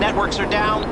networks are down.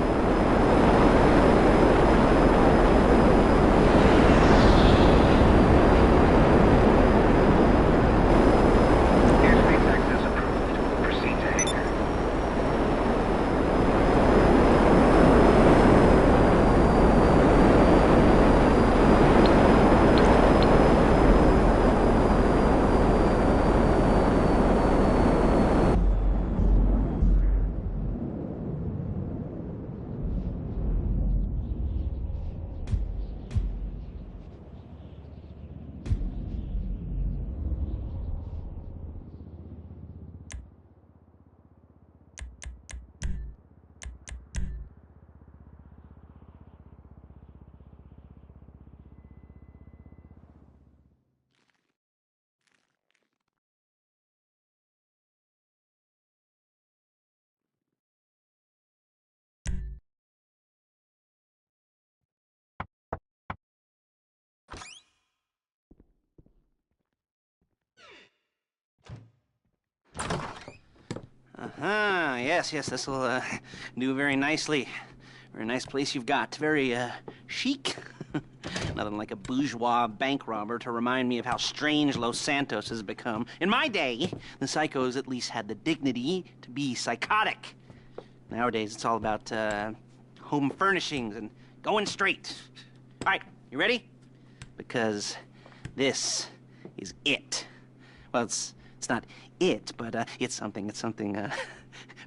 Yes, this will do very nicely. Very nice place you've got. Very chic. Nothing like a bourgeois bank robber to remind me of how strange Los Santos has become. In my day, the psychos at least had the dignity to be psychotic. Nowadays, it's all about home furnishings and going straight. All right, you ready? Because this is it. Well, it's not it, but it's something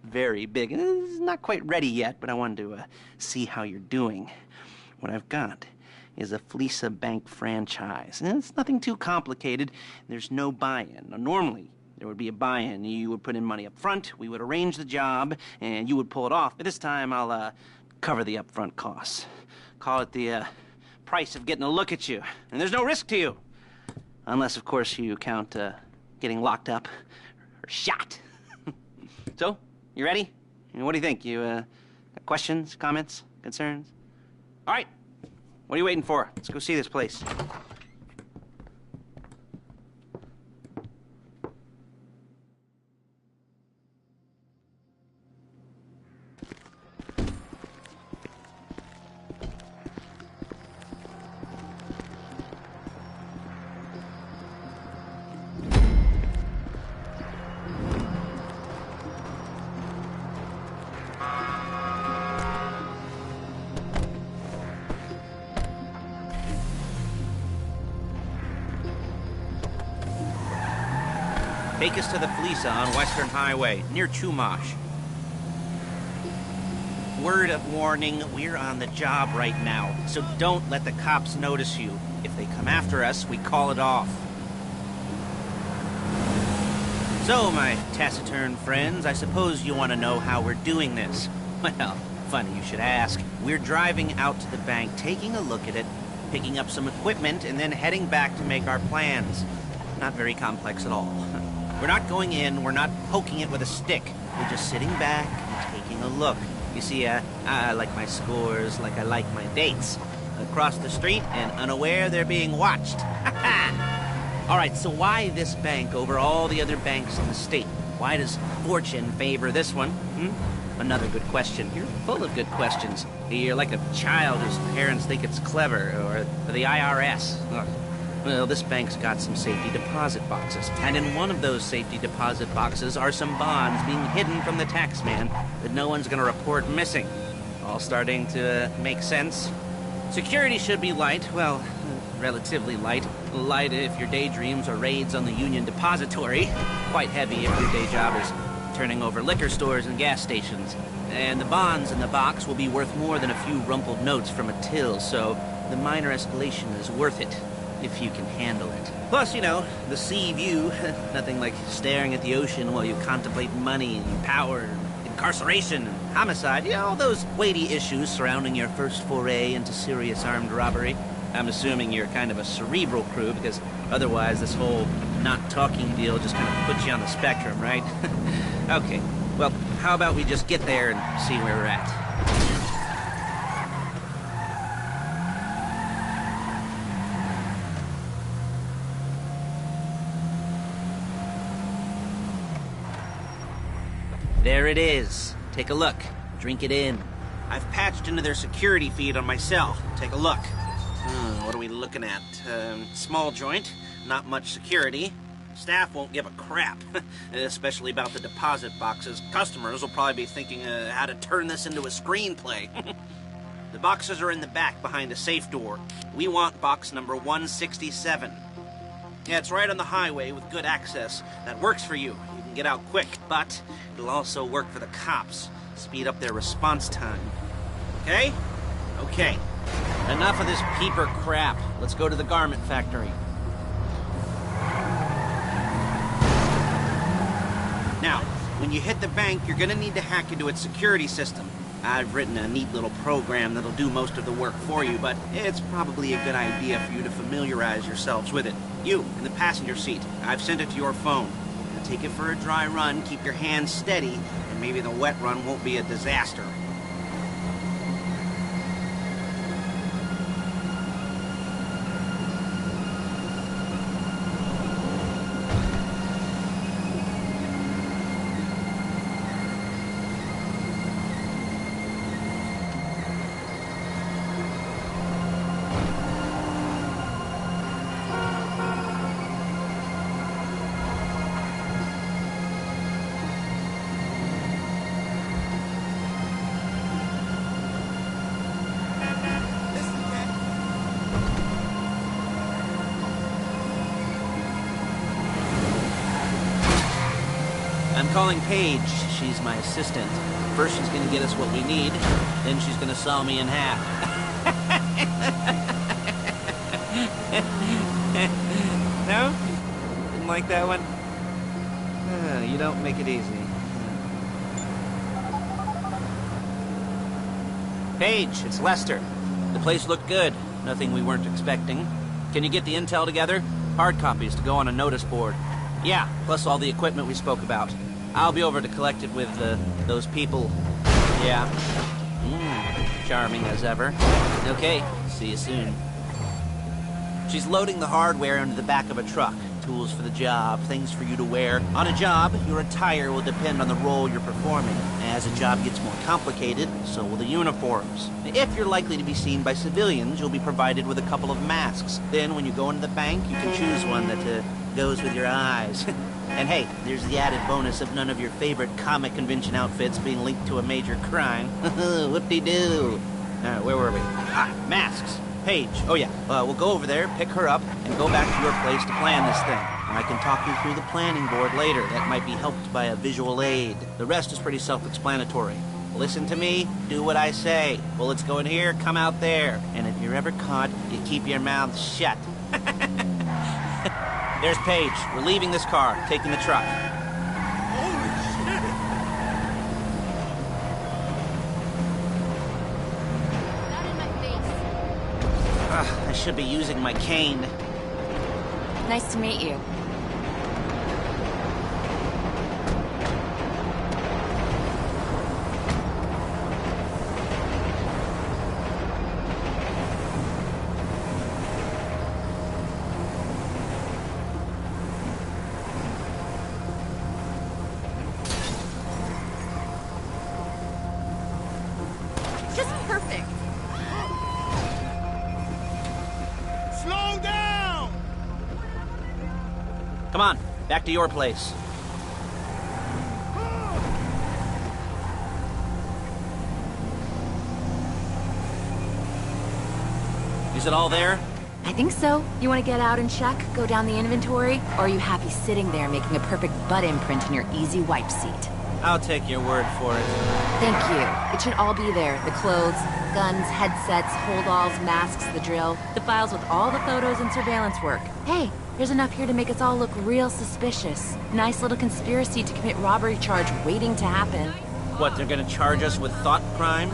very big. It's not quite ready yet, but I wanted to see how you're doing. What I've got is a Fleesa Bank franchise. And it's nothing too complicated. There's no buy-in. Now, normally, there would be a buy-in. You would put in money up front, we would arrange the job, and you would pull it off. But this time, I'll cover the upfront costs. Call it the price of getting a look at you. And there's no risk to you. Unless, of course, you count getting locked up or shot. So, you ready? What do you think? You got questions, comments, concerns? All right. What are you waiting for? Let's go see this place. Take us to the Fleesa on Western Highway, near Chumash. Word of warning, we're on the job right now, so don't let the cops notice you. If they come after us, we call it off. So, my taciturn friends, I suppose you want to know how we're doing this. Well, funny you should ask. We're driving out to the bank, taking a look at it, picking up some equipment, and then heading back to make our plans. Not very complex at all. We're not going in, we're not poking it with a stick. We're just sitting back and taking a look. You see, I like my scores like I like my dates. Across the street and unaware they're being watched. All right, so why this bank over all the other banks in the state? Why does fortune favor this one? Another good question. You're full of good questions. You're like a child whose parents think it's clever, or the IRS. Ugh. Well, this bank's got some safety deposit boxes, and in one of those safety deposit boxes are some bonds being hidden from the tax man that no one's gonna report missing. All starting to make sense. Security should be light, well, relatively light. Light if your daydreams are raids on the Union Depository. Quite heavy if your day job is turning over liquor stores and gas stations. And the bonds in the box will be worth more than a few rumpled notes from a till, so the minor escalation is worth it. If you can handle it. Plus, you know, the sea view. Nothing like staring at the ocean while you contemplate money and power and incarceration and homicide. You know, all those weighty issues surrounding your first foray into serious armed robbery. I'm assuming you're kind of a cerebral crew, because otherwise this whole not talking deal just kind of puts you on the spectrum, right? Okay, well, how about we just get there and see where we're at? There it is. Take a look. Drink it in. I've patched into their security feed on my cell. Take a look. What are we looking at? Small joint, not much security. Staff won't give a crap, especially about the deposit boxes. Customers will probably be thinking how to turn this into a screenplay. The boxes are in the back behind a safe door. We want box number 167. Yeah, it's right on the highway with good access. That works for you. You can get out quick, but it'll also work for the cops. Speed up their response time. Okay? Okay. Enough of this peeper crap. Let's go to the garment factory. Now, when you hit the bank, you're gonna need to hack into its security system. I've written a neat little program that'll do most of the work for you, but it's probably a good idea for you to familiarize yourselves with it. You, in the passenger seat, I've sent it to your phone. Now take it for a dry run, keep your hands steady, and maybe the wet run won't be a disaster. I'm calling Paige. She's my assistant. First she's gonna get us what we need, then she's gonna saw me in half. No? Didn't like that one? You don't make it easy. Paige, it's Lester. The place looked good. Nothing we weren't expecting. Can you get the intel together? Hard copies to go on a notice board. Yeah, plus all the equipment we spoke about. I'll be over to collect it with, those people. Yeah. Charming as ever. Okay, see you soon. She's loading the hardware into the back of a truck. Tools for the job, things for you to wear. On a job, your attire will depend on the role you're performing. As a job gets more complicated, so will the uniforms. If you're likely to be seen by civilians, you'll be provided with a couple of masks. Then when you go into the bank, you can choose one that, goes with your eyes. And hey, there's the added bonus of none of your favorite comic convention outfits being linked to a major crime. Whoop-de-doo. Where were we? Masks. Paige. Oh yeah, we'll go over there, pick her up, and go back to your place to plan this thing. And I can talk you through the planning board later. That might be helped by a visual aid. The rest is pretty self-explanatory. Listen to me, do what I say. Bullets go in here, come out there. And if you're ever caught, you keep your mouth shut. There's Paige. We're leaving this car, taking the truck. Holy shit! Not in my face. I should be using my cane. Nice to meet you. Just perfect. Slow down! Come on, back to your place. Is it all there? I think so. You want to get out and check, go down the inventory, or are you happy sitting there making a perfect butt imprint in your easy wipe seat? I'll take your word for it. Thank you. It should all be there. The clothes, guns, headsets, holdalls, masks, the drill, the files with all the photos and surveillance work. Hey, there's enough here to make us all look real suspicious. Nice little conspiracy to commit robbery charge waiting to happen. What, they're gonna charge us with thought crime?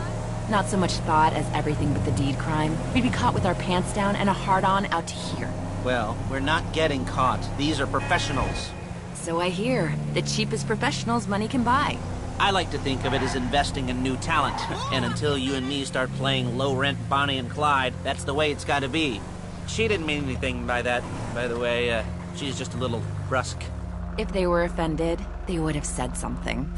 Not so much thought as everything but the deed crime. We'd be caught with our pants down and a hard-on out to here. Well, we're not getting caught. These are professionals. So I hear. The cheapest professionals money can buy. I like to think of it as investing in new talent. And until you and me start playing low-rent Bonnie and Clyde, that's the way it's gotta be. She didn't mean anything by that, by the way. She's just a little brusque. If they were offended, they would have said something.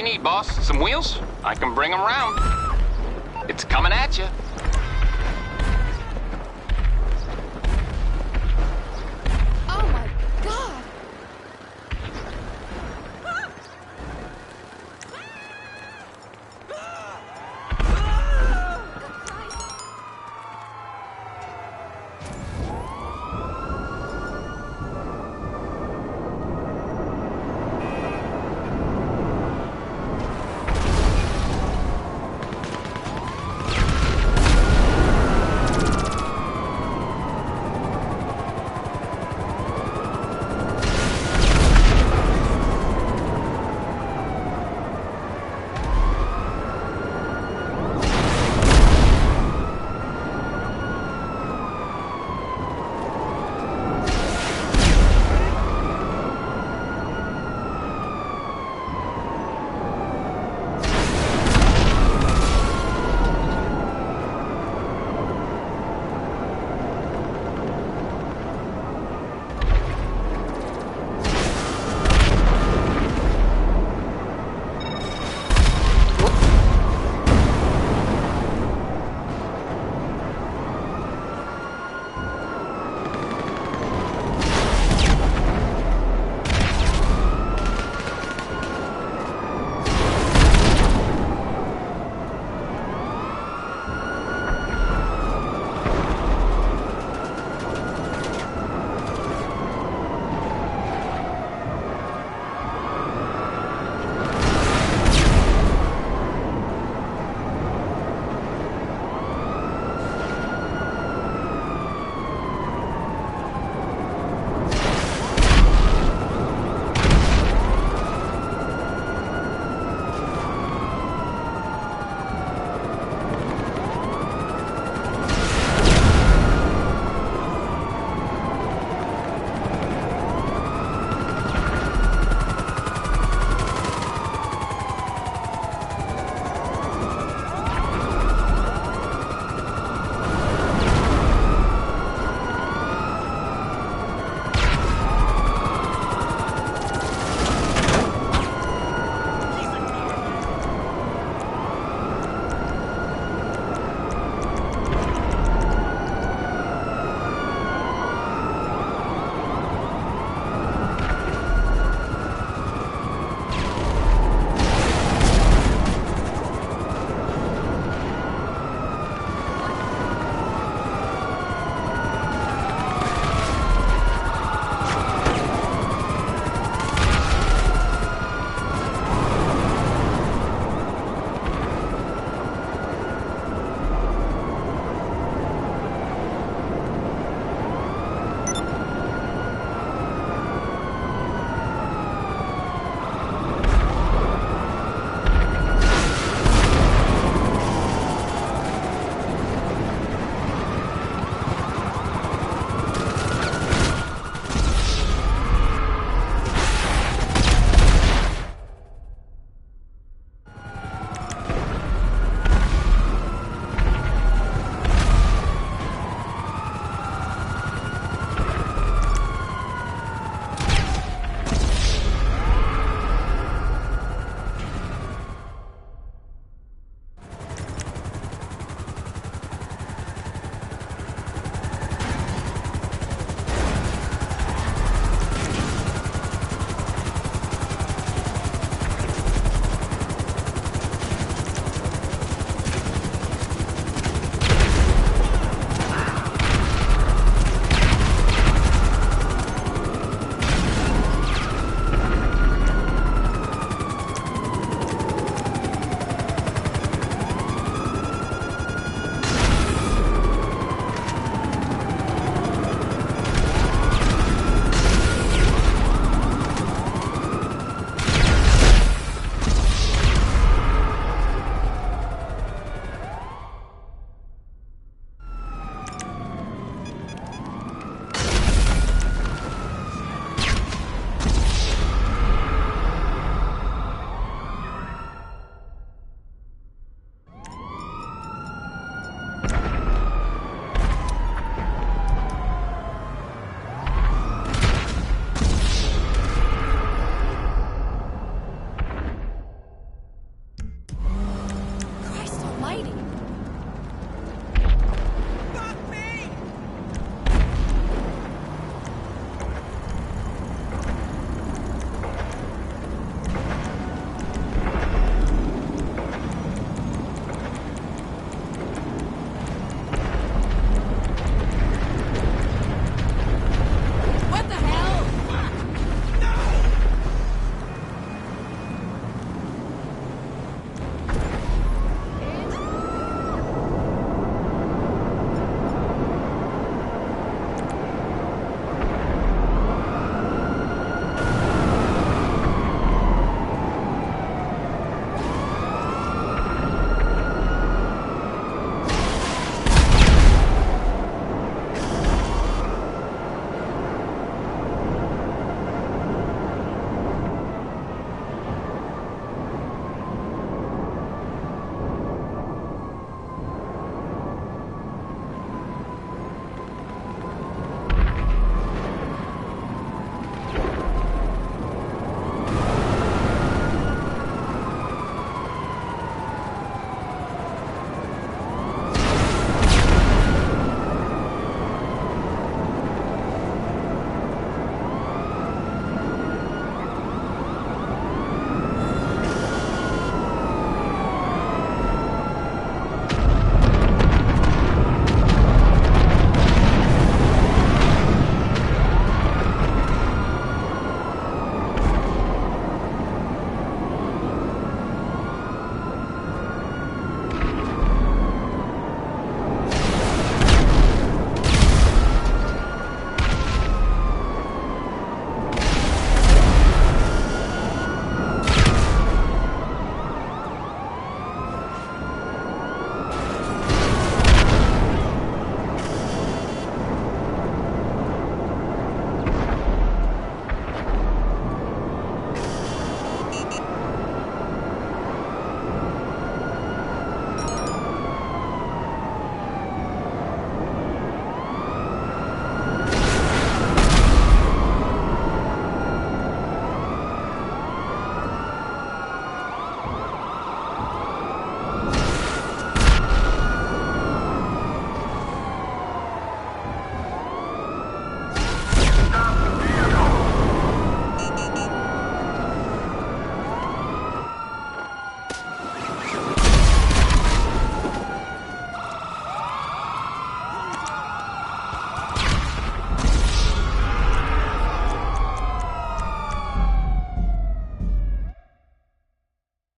you need, boss? Some wheels? I can bring them round. It's coming at you.